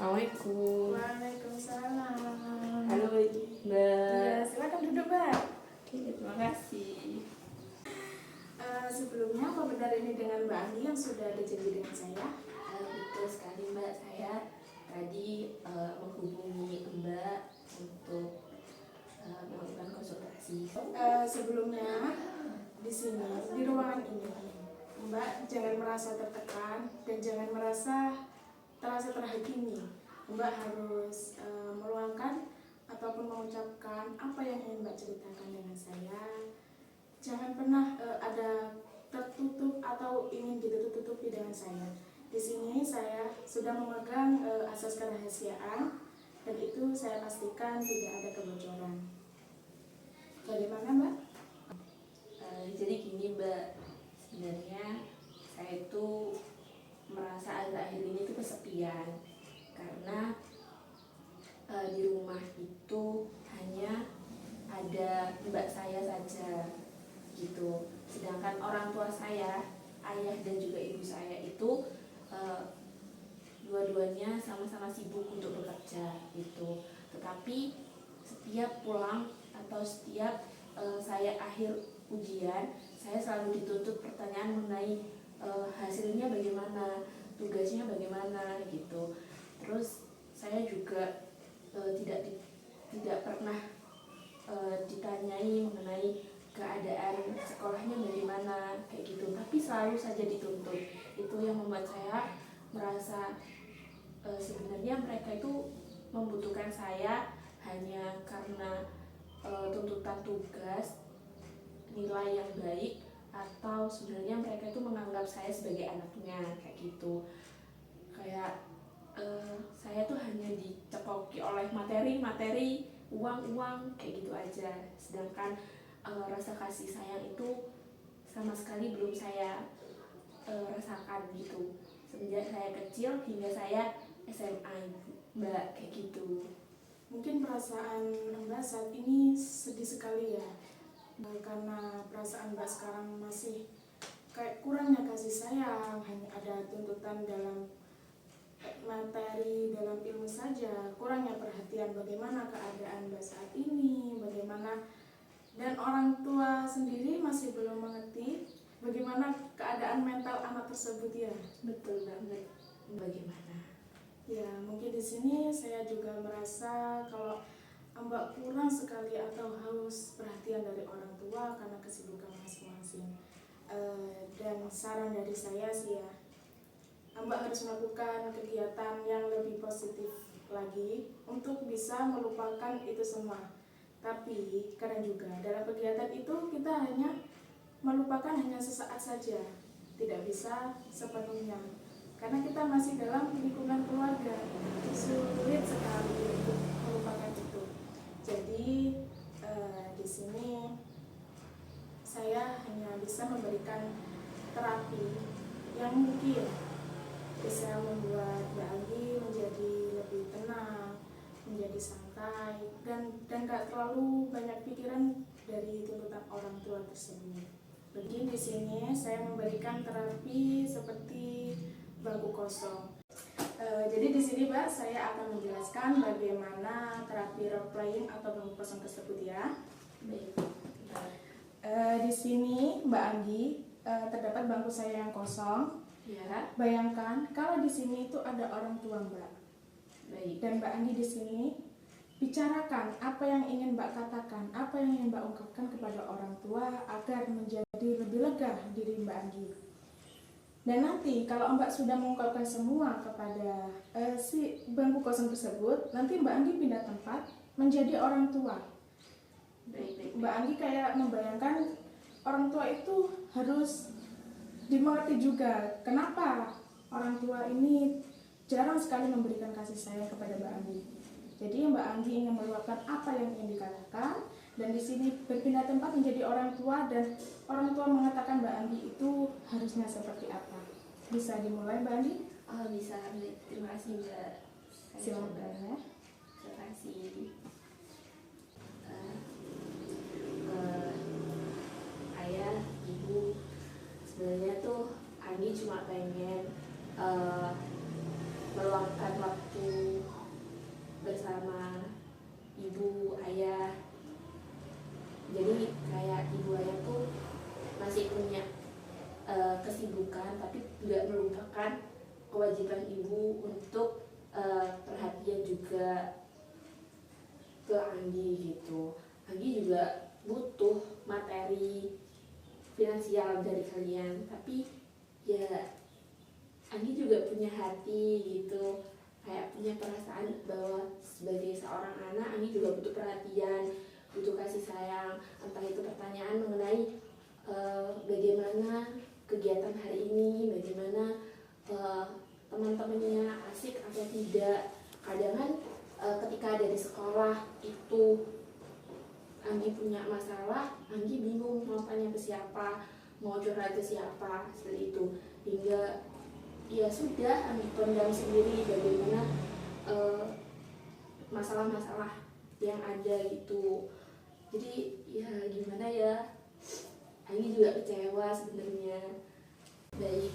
Assalamualaikum. Waalaikumsalam. Halo Mbak. Ya, silakan duduk, Mbak. Oke, terima kasih. Sebelumnya apa benar ini dengan Mbak Andi yang sudah ada janji dengan saya? Betul sekali Mbak, saya tadi menghubungi Mbak untuk melakukan konsultasi. Sebelumnya di sini di ruangan ini, Mbak jangan merasa tertekan dan jangan terasa terhakimi. Mbak harus meluangkan ataupun mengucapkan apa yang ingin Mbak ceritakan dengan saya. Jangan pernah ada tertutup atau ingin ditutup-tutupi dengan saya. Di sini saya sudah memegang asas kerahasiaan dan itu saya pastikan tidak ada kebocoran. Bagaimana, Mbak? Jadi gini Mbak, sebenarnya saya itu merasa akhir-akhir ini tuh kesepian karena di rumah itu hanya ada mbak saya saja gitu. Sedangkan orang tua saya, ayah dan juga ibu saya itu dua-duanya sama-sama sibuk untuk bekerja gitu. Tetapi setiap pulang atau setiap saya akhir ujian, saya selalu dituntut pertanyaan mengenai hasilnya bagaimana, tugasnya bagaimana gitu. Terus saya juga tidak pernah ditanyai mengenai keadaan sekolahnya bagaimana kayak gitu, tapi selalu saja dituntut. Itu yang membuat saya merasa sebenarnya mereka itu membutuhkan saya hanya karena tuntutan tugas, nilai yang baik, atau sebenarnya mereka itu menganggap saya sebagai anaknya kayak gitu. Kayak saya tuh hanya dicekoki oleh materi, uang kayak gitu aja. Sedangkan rasa kasih sayang itu sama sekali belum saya rasakan gitu semenjak saya kecil hingga saya SMA Mbak, kayak gitu. Mungkin perasaan Mbak saat ini sedih sekali ya, karena perasaan Mbak sekarang masih kayak kurangnya kasih sayang, hanya ada tuntutan dalam materi, dalam ilmu saja, kurangnya perhatian bagaimana keadaan Mbak saat ini, bagaimana, dan orang tua sendiri masih belum mengerti bagaimana keadaan mental anak tersebut ya. Betul banget. Bagaimana? Ya, mungkin di sini saya juga merasa kalau Mbak kurang sekali atau haus perhatian dari orang tua karena kesibukan masing-masing. Dan saran dari saya sih ya, Mbak harus melakukan kegiatan yang lebih positif lagi untuk bisa melupakan itu semua. Tapi kadang juga dalam kegiatan itu kita hanya melupakan hanya sesaat saja, tidak bisa sepenuhnya. Karena kita masih dalam lingkungan keluarga, sulit sekali untuk melupakan itu. Jadi di sini saya hanya bisa memberikan terapi yang mungkin bisa membuat Mbak Andi menjadi lebih tenang, menjadi santai, dan gak terlalu banyak pikiran dari tuntutan orang tua tersebut. Begini di sini saya memberikan terapi seperti bangku kosong. Jadi di sini Mbak saya akan menjelaskan bagaimana terapi role playing atau bangku kosong tersebut ya. Baik. Di sini Mbak Andi terdapat bangku saya yang kosong. Ya. Bayangkan kalau di sini itu ada orang tua Mbak. Baik. Dan Mbak Andi di sini bicarakan apa yang ingin Mbak katakan, apa yang ingin Mbak ungkapkan kepada orang tua agar menjadi lebih lega diri Mbak Andi. Dan nanti kalau Mbak sudah mengungkapkan semua kepada si bangku kosong tersebut, nanti Mbak Andi pindah tempat menjadi orang tua. Baik. Mbak Andi kayak membayangkan orang tua itu harus dimengerti juga. Kenapa orang tua ini jarang sekali memberikan kasih sayang kepada Mbak Andi. Jadi Mbak Andi ingin meluapkan apa yang ingin dikatakan, dan di sini berpindah tempat menjadi orang tua, dan orang tua mengatakan Mbak Andi itu harusnya seperti apa. Bisa dimulai Mbak Andi? Oh, bisa. Terima kasih Mbak. Silakan ya. Terima kasih. Ayah, ibu, sebenarnya tuh Andi cuma pengen meluangkan waktu melupakan kewajiban ibu untuk perhatian juga ke Anggi gitu. Anggi juga butuh materi finansial dari kalian, tapi ya Anggi juga punya hati gitu, kayak punya perasaan bahwa sebagai seorang anak Anggi juga butuh perhatian, butuh kasih sayang, entah itu pertanyaan mengenai bagaimana kegiatan hari ini, bagaimana teman-temannya asik atau tidak. Kadang kan ketika ada di sekolah itu Anggi punya masalah, Anggi bingung mau tanya ke siapa, mau curhat ke siapa, seperti itu. Hingga ya sudah, Anggi pendam sendiri bagaimana masalah-masalah yang ada gitu. Jadi ya gimana ya, Anggi juga kecewa sebenarnya. Baik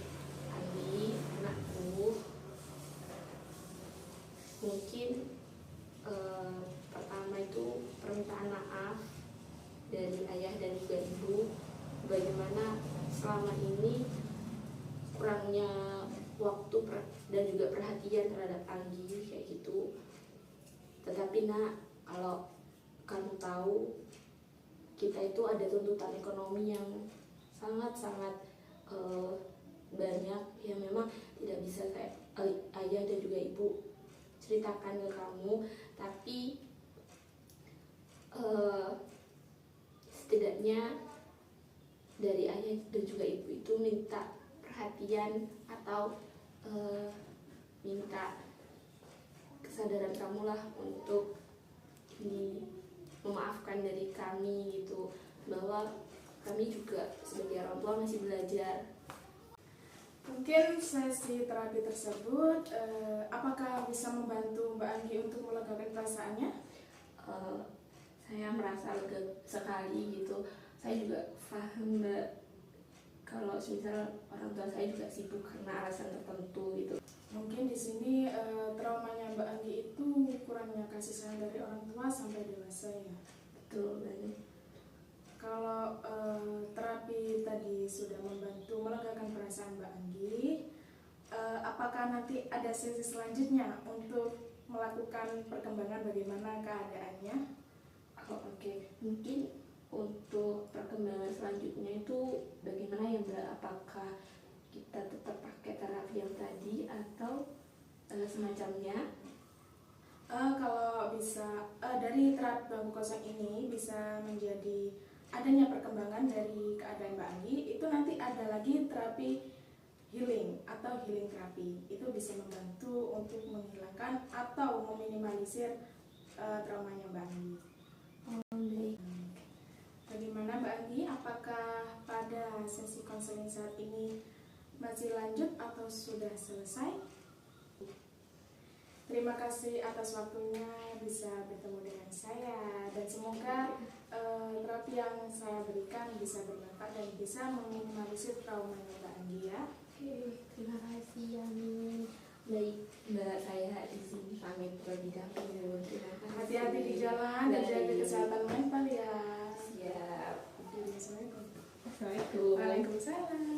Anggi, anakku, mungkin pertama itu permintaan maaf dari ayah dan juga ibu, bagaimana selama ini kurangnya waktu dan juga perhatian terhadap Anggi kayak gitu. Tetapi nak, kalau kamu tahu kita itu ada tuntutan ekonomi yang sangat-sangat banyak yang memang tidak bisa kayak ayah dan juga ibu ceritakan ke kamu, tapi setidaknya dari ayah dan juga ibu itu minta perhatian atau minta kesadaran kamu lah untuk memaafkan dari kami gitu, bahwa kami juga sebagai orang tua masih belajar. Mungkin sesi terapi tersebut apakah bisa membantu Mbak Anggi untuk melegakan perasaannya? Saya merasa lega sekali gitu. Saya juga paham Mbak, kalau misal orang tua saya juga sibuk karena alasan tertentu gitu. Mungkin di sini traumanya Mbak Anggi itu kurangnya kasih sayang dari orang tua sampai dewasa ya. Betul banget. Kalau terapi tadi sudah membantu melegakan perasaan Mbak Anggi, apakah nanti ada sesi selanjutnya untuk melakukan perkembangan bagaimana keadaannya? Oke. Mungkin untuk perkembangan selanjutnya itu bagaimana ya Mbak? Apakah kita tetap pakai terapi yang tadi atau semacamnya? Kalau bisa dari terapi bangku kosong ini bisa menjadi adanya perkembangan dari keadaan Mbak Anggi, itu nanti ada lagi terapi healing atau healing terapi. Itu bisa membantu untuk menghilangkan atau meminimalisir traumanya Mbak Anggi. Bagaimana Mbak Anggi? Apakah pada sesi konseling saat ini masih lanjut atau sudah selesai? Terima kasih atas waktunya bisa bertemu dengan saya, dan semoga terapi yang saya berikan bisa bermanfaat dan bisa meminimalisir trauma Mbak Anggi ya. Oke, terima kasih Amin. Baik Mbak, saya di sini pamit terlebih dahulu. Terima kasih. Hati-hati di jalan dan jaga kesehatan mental ya. Siap. Assalamualaikum. Assalamualaikum. Waalaikumsalam.